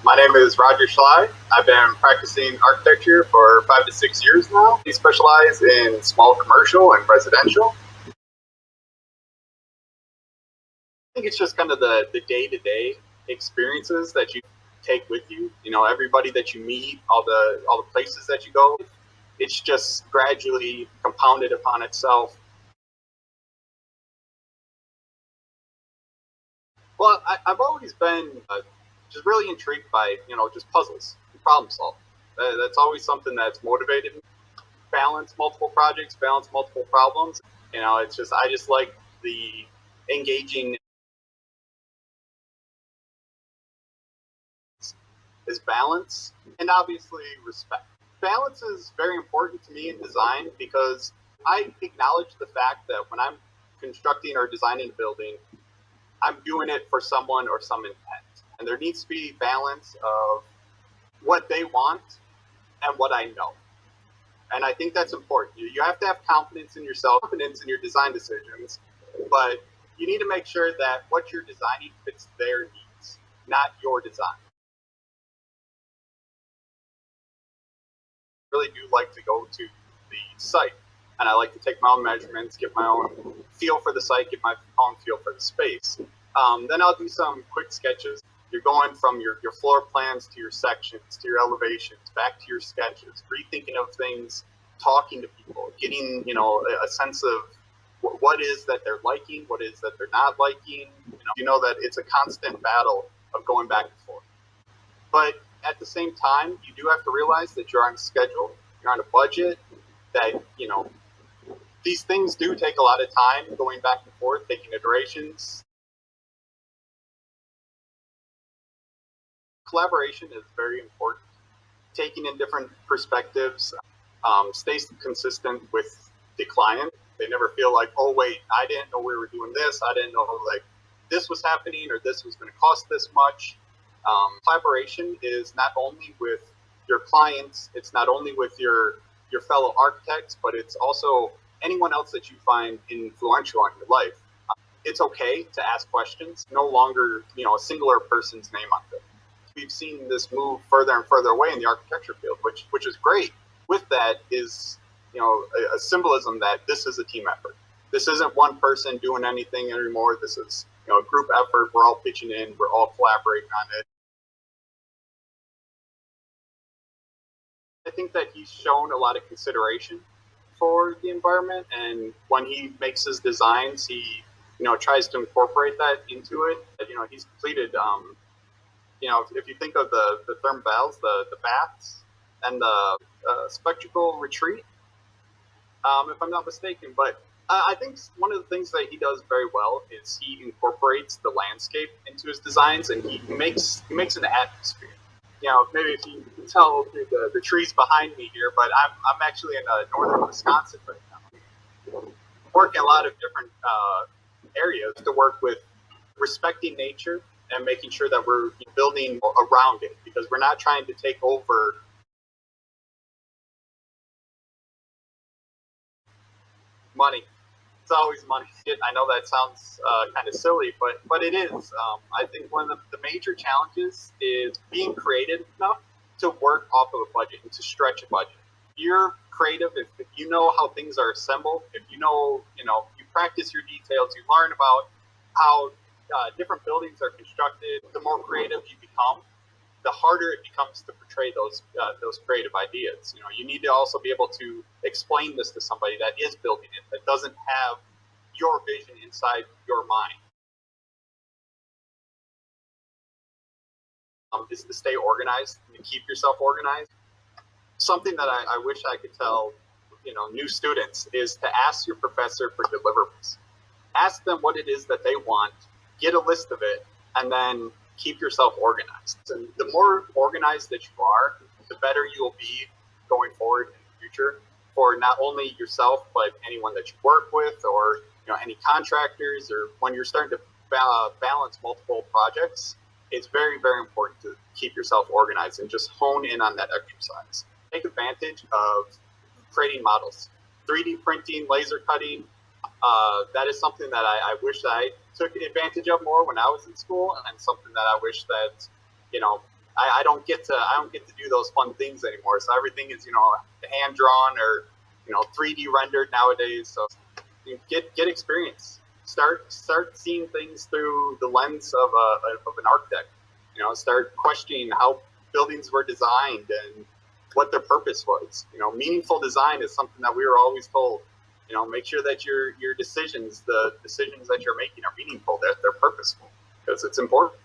My name is Roger Schlei. I've been practicing architecture for 5 to 6 years now. We specialize in small commercial and residential. I think it's just kind of the day-to-day experiences that you take with you. You know, everybody that you meet, all the places that you go. It's just gradually compounded upon itself. Well, I've always been just really intrigued by just puzzles and problem solving. That's always something that's motivated me. Balance multiple projects, balance multiple problems. It's just I just like the engaging is balance and obviously respect. Balance is very important to me in design because I acknowledge the fact that when I'm constructing or designing a building, I'm doing it for someone or some intent. And there needs to be balance of what they want and what I know. And I think that's important. You have to have confidence in yourself, confidence in your design decisions, but you need to make sure that what you're designing fits their needs, not your design. I really do like to go to the site and I like to take my own measurements, get my own feel for the site, get my own feel for the space. Then I'll do some quick sketches. You're going from your floor plans to your sections, to your elevations, back to your sketches, rethinking of things, talking to people, getting a sense of what is that they're liking, what is that they're not liking. That it's a constant battle of going back and forth. But at the same time, you do have to realize that you're on a schedule, you're on a budget, that these things do take a lot of time going back and forth, taking iterations. Collaboration is very important. Taking in different perspectives, stays consistent with the client. They never feel like, oh wait, I didn't know we were doing this. I didn't know like this was happening or this was going to cost this much. Collaboration is not only with your clients, it's not only with your fellow architects, but it's also anyone else that you find influential in your life. It's okay to ask questions. No longer, a singular person's name on it. We've seen this move further and further away in the architecture field, which is great. With that is, a symbolism that this is a team effort. This isn't one person doing anything anymore. This is, a group effort. We're all pitching in. We're all collaborating on it. I think that he's shown a lot of consideration for the environment, and when he makes his designs, he tries to incorporate that into it. He's completed. If you think of the therm valves, the baths, and the spectacle retreat, if I'm not mistaken. But I think one of the things that he does very well is he incorporates the landscape into his designs, and he makes an atmosphere. Maybe if you can tell through the trees behind me here, but I'm actually in northern Wisconsin right now, working a lot of different areas to work with respecting nature and making sure that we're building around it because we're not trying to take over money. It's always money. I know that sounds kind of silly, but it is. I think one of the major challenges is being creative enough to work off of a budget and to stretch a budget. If you're creative, if you know how things are assembled, if you practice your details, you learn about how different buildings are constructed, the more creative you become, the harder it becomes to portray those creative ideas. You need to also be able to explain this to somebody that is building it, that doesn't have your vision inside your mind. Is to stay organized and to keep yourself organized. Something that I wish I could tell new students is to ask your professor for deliverables. Ask them what it is that they want, get a list of it, and then keep yourself organized. And the more organized that you are, the better you'll be going forward in the future for not only yourself, but anyone that you work with or any contractors, or when you're starting to balance multiple projects. It's very, very important to keep yourself organized and just hone in on that exercise. Take advantage of creating models, 3D printing, laser cutting. That is something that I wish I took advantage of more when I was in school, and something that I wish that I don't get to do those fun things anymore. So everything is hand drawn or 3D rendered nowadays. So get experience. Start seeing things through the lens of an architect. Start questioning how buildings were designed and what their purpose was. Meaningful design is something that we were always told. Make sure that your decisions, the decisions that you're making, are meaningful. They're purposeful because it's important.